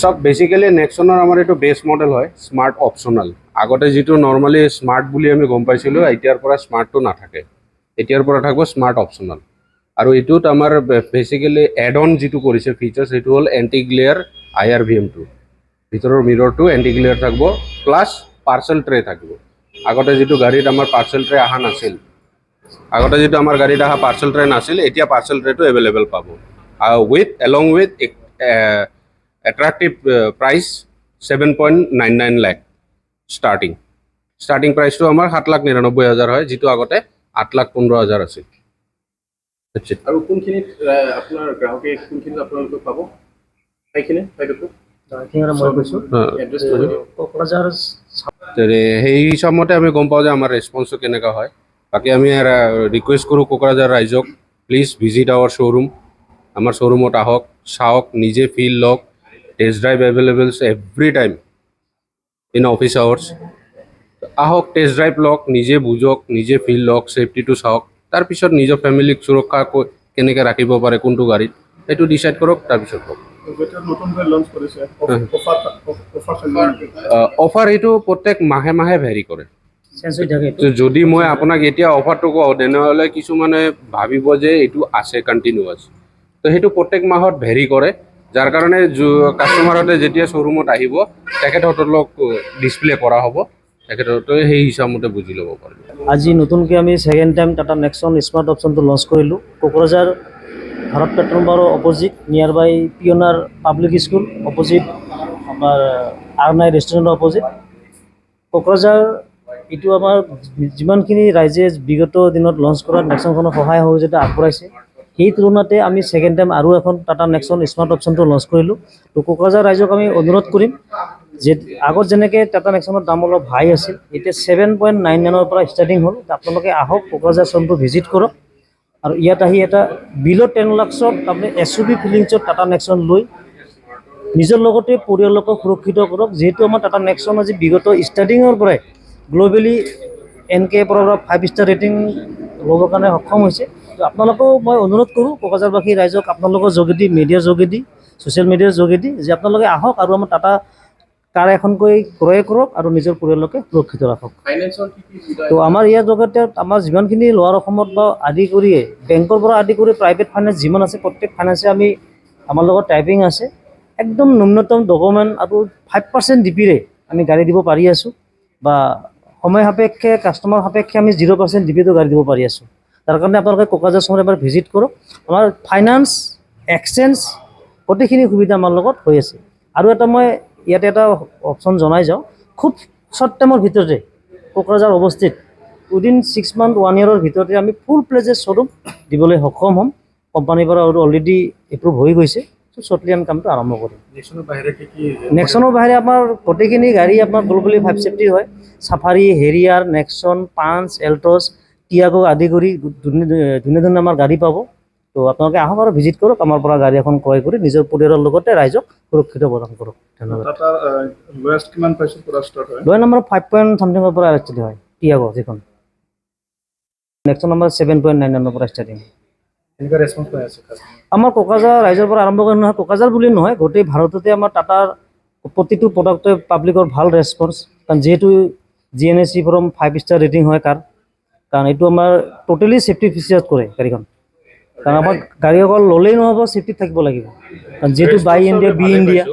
সব বেসিক্যালি নেক্সনৰ আমাৰ এইটো বেছ মডেল হয়, স্মাৰ্ট অপশ্যনেল। আগতে যিটো নৰ্মেলি স্মাৰ্ট বুলি আমি গম পাইছিলোঁ, এতিয়াৰ পৰা স্মাৰ্টটো নাথাকে, এতিয়াৰ পৰা থাকিব স্মাৰ্ট অপশ্যনেল। আৰু এইটোত আমাৰ বেসিক্যালি এড অন যিটো কৰিছে ফিচাৰ্ছ, সেইটো হ'ল এণ্টি গ্লেয়াৰ IRVM2। ভিতৰৰ মিৰৰটো এণ্টি গ্লেয়াৰ থাকিব, প্লাছ পাৰ্চেল ট্ৰে থাকিব। আগতে যিটো গাড়ীত আমাৰ পাৰ্চেল ট্ৰে অহা নাছিল, পাৰ্চেল ট্ৰে নাছিল, এতিয়া পাৰ্চেল ট্ৰেটো এভেইলেবল পাব। Along with attractive price 7.99 lakh starting প্ৰাইচটো আমাৰ 7,99,000 হয়, যিটো আগতে 8,15,000 আছিল। আৰু কোনখিনিত আপোনাৰ গ্ৰাহকে কোনখিনিত আপোনালোকে পাব ঠাইখিনি ঠাইডোখৰ? সেই হিচাপমতে আমি গম পাওঁ যে আমাৰ ৰেছপন্সটো কেনেকুৱা হয়। বাকী আমি ৰিকুৱেষ্ট কৰোঁ কোকৰাঝাৰ ৰাইজক, প্লিজ ভিজিট আৱাৰ শ্ব'ৰুম। আমাৰ শ্ব'ৰুমত আহক, চাওক, নিজে ফিল লওক। টেষ্ট ড্ৰাইভ এভেইলেবলছ every time in office hours. আহক, টেষ্ট ড্ৰাইভ লওক, নিজে বুজক, নিজে ফিল লওক, ছেফটিটো চাওক। তাৰপিছত নিজৰ ফেমিলিক সুৰক্ষা কেনেকৈ ৰাখিব পাৰে কোনটো গাড়ীত, সেইটো ডিচাইড কৰক, তাৰপিছত কওক। অফাৰ এইটো প্ৰত্যেক মাহে মাহে ভেৰি কৰে। যদি মই আপোনাক এতিয়া অফাৰটো কওঁ, তেনেহ'লে কিছুমানে ভাবিব যে এইটো আছে কণ্টিনিউৱাছ। তো সেইটো প্ৰত্যেক মাহত ভেৰি কৰে, যাৰ কাৰণে কাষ্টমাৰহঁতে যেতিয়া শ্ব'ৰুমত আহিব, তেখেতসকলক ডিছপ্লে কৰা হ'ব, তেখেতসকলে সেই হিচাপমতে বুজি ল'ব পাৰে। আজি নতুনকৈ আমি second time Tata Nexon smart অপশ্যনটো লঞ্চ কৰিলোঁ কোকৰাঝাৰ ভাৰত পেট্ৰল পাম্পৰ অপ'জিট, নিয়াৰ বাই পিয়নাৰ পাব্লিক স্কুল অপ'জিট, আমাৰ R9 ৰেষ্টুৰেণ্টৰ অপ'জিট কোকৰাঝাৰ। এইটো আমাৰ যিমানখিনি ৰাইজে বিগত দিনত লঞ্চ কৰাত নেক্সনখনৰ সহায় সহযোগিতা আগবঢ়াইছে, সেই তুলনাতে আমি ছেকেণ্ড টাইম আৰু এখন টাটা নেক্সন স্মাৰ্ট অপশ্যনটো লঞ্চ কৰিলোঁ। তো কোকৰাঝাৰ ৰাইজক আমি অনুৰোধ কৰিম যে আগত যেনেকৈ টাটা নেক্সনৰ দাম অলপ হাই আছিল, এতিয়া 7.99 পৰা ষ্টাৰ্টিং হ'ল। আপোনালোকে আহক, কোকৰাঝাৰ শ্ব'ৰুমটো ভিজিট কৰক, আৰু ইয়াত আহি এটা বিল' 10 লাখছত আপুনি SUV ফিলিংছত টাটা নেক্সন লৈ নিজৰ লগতে পৰিয়ালকো সুৰক্ষিত কৰক। যিহেতু আমাৰ টাটা নেক্সন আজি বিগত ষ্টাৰ্টিঙৰ পৰাই গ্ল'বেলি NK পৰা 5 ষ্টাৰ ৰেটিং ল'বৰ কাৰণে সক্ষম হৈছে। তো আপোনালোকেও মই অনুৰোধ কৰোঁ কোকৰাঝাৰবাসী ৰাইজক, আপোনালোকৰ যোগেদি, মিডিয়াৰ যোগেদি, ছ'চিয়েল মিডিয়াৰ যোগেদি, যে আপোনালোকে আহক আৰু আমাৰ টাটা কাৰ এখনকৈ ক্ৰয় কৰক আৰু নিজৰ পৰিয়ালকে সুৰক্ষিত ৰাখক। তো আমাৰ ইয়াৰ জগতে আমাৰ যিমানখিনি লোৱাৰ অসমত বা আদি কৰিয়ে বেংকৰ পৰা আদি কৰি প্ৰাইভেট ফাইনেন্স যিমান আছে, প্ৰত্যেক ফাইনেন্সে আমাৰ লগত টাইপিং আছে। একদম ন্যূনতম ডকুমেণ্ট আৰু 5% DPৰে আমি গাড়ী দিব পাৰি আছোঁ, বা সময় সাপেক্ষে, কাষ্টমাৰ সাপেক্ষে আমি 0% DPটো গাড়ী দিব পাৰি আছোঁ। তাৰ কাৰণে আপোনালোকে কোকৰাঝাৰ চহৰ এবাৰ ভিজিট কৰক। আমাৰ ফাইনেন্স, এক্সচেঞ্জ গোটেইখিনি সুবিধা আমাৰ লগত হৈ আছে। আৰু এটা মই ইয়াতে এটা অপশ্যন জনাই যাওঁ, খুব শ্বৰ্ট টাইমৰ ভিতৰতে কোকৰাঝাৰ অৱস্থিত উইদিন 6 মান্থ 1 yearৰ ভিতৰতে আমি ফুল প্লেজেছ শ্ব'ৰুম দিবলৈ সক্ষম হ'ম। কোম্পানীৰ পৰা অলৰেডি এপ্ৰুভ হৈ গৈছে। শ্বৰ্টলি আমি কামটো আৰম্ভ কৰিম। নেক্সনৰ বাহিৰে আমাৰ গোটেইখিনি গাড়ী আপোনাৰ গ্ল'বেলি 5 চেফটি হয়। চাফাৰী, হেৰিয়াৰ, নেক্সন, পাঞ্চ, এল্টছ, টিয়াগো আদি কৰি ধুনীয়া ধুনীয়া আমাৰ গাড়ী পাব। তো আপোনালোকে আহক আৰু ভিজিট কৰক, আমাৰ পৰা গাড়ী এখন ক্ৰয় কৰি নিজৰ পৰিয়ালৰ লগতে ৰাইজক সুৰক্ষিত প্ৰদান কৰক। ধন্যবাদ। লয় নম্বৰ 5.somethingৰ পৰা ষ্টাৰ্ট হয় টিয়াগো, যিখন নেক্সট নম্বৰ 7.99 পৰা ষ্টাৰ্টিং। আমাৰ কোকৰাঝাৰ ৰাইজৰ পৰা আৰম্ভ কৰি নহয়, কোকৰাঝাৰ বুলি নহয়, গোটেই ভাৰততে আমাৰ টাটাৰ প্ৰতিটো প্ৰডাক্টে পাব্লিকৰ ভাল ৰেছপন্স। কাৰণ যিহেতু GNSC from 5 ষ্টাৰ ৰেটিং হয় কাৰ, কাৰণ এইটো আমাৰ টোটেলি ছেফটি ফিচাৰ্ছ কৰে গাড়ীখন। কাৰণ আমাৰ গাড়ী অকল ল'লেই নহ'ব, ছেফটিত থাকিব লাগিব। কাৰণ যিহেতু বাই ইণ্ডিয়া, বি ইণ্ডিয়া।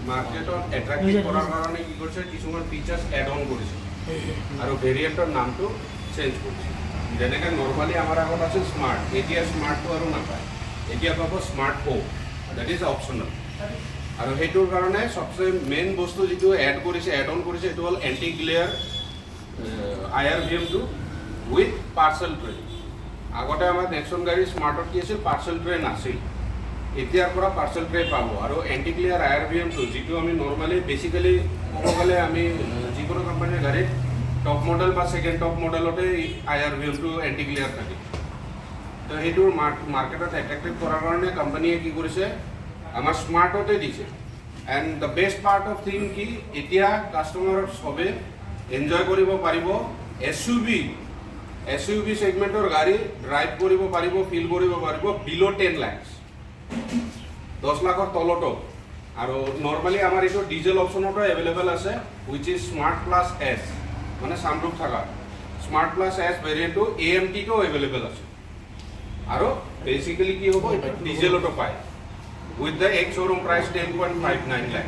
মাৰ্কেটত এট্ৰেক্টিভ কৰাৰ কাৰণে কি কৰিছে, কিছুমান ফিচাৰ্ছ এড অন কৰিছে আৰু ভেৰিয়েণ্টৰ নামটো চেঞ্জ কৰিছে। যেনেকৈ নৰ্মালি আমাৰ আগত আছিল স্মাৰ্ট, এতিয়া স্মাৰ্টটো আৰু নাপায়, এতিয়া পাব smart O, date is optional. আৰু সেইটোৰ কাৰণে চবচে মেইন বস্তু যিটো এড কৰিছে, এড অন কৰিছে, সেইটো হ'ল anti glare IRVM2 with parcel tray. আগতে আমাৰ নেক্সন গাড়ী স্মাৰ্টত কি আছিল, পাৰ্চেল ট্ৰে নাছিল, এতিয়াৰ পৰা পাৰ্চেল ট্ৰে পাব। আৰু এণ্টি গ্লেয়াৰ IRVM2, যিটো আমি নৰ্মেলি বেচিকেলি ক'ব গ'লে আমি যিকোনো কোম্পানীৰ গাড়ীত টপ মডেল বা second top মডেলতে IR ভেলটো anti clear থাকে। তো সেইটো মাৰ্কেটত এট্ৰেক্টিভ কৰাৰ কাৰণে কোম্পানীয়ে কি কৰিছে আমাৰ স্মাৰ্টতে দিছে। And the best part of thing কি এতিয়া কাষ্টমাৰ চবে এনজয় কৰিব পাৰিব এছ ইউ ভি ছেগমেণ্টৰ গাড়ী ড্ৰাইভ কৰিব পাৰিব, ফিল কৰিব পাৰিব বিল' 10 লাখ, 10 লাখৰ তলতো। আৰু নৰ্মেলি আমাৰ এইটো ডিজেল অপশ্যনতো এভেইলেবল আছে, wish is smart plus S, মানে চানৰুফ থকা স্মাৰ্ট প্লাছ এছ ভেৰিয়েণ্টটো AMTটো এভেইলেবল আছে। আৰু বেচিকেলি কি হ'ব, এইটো ডিজেলতো পায় with the x showroom price 10.59 lakh.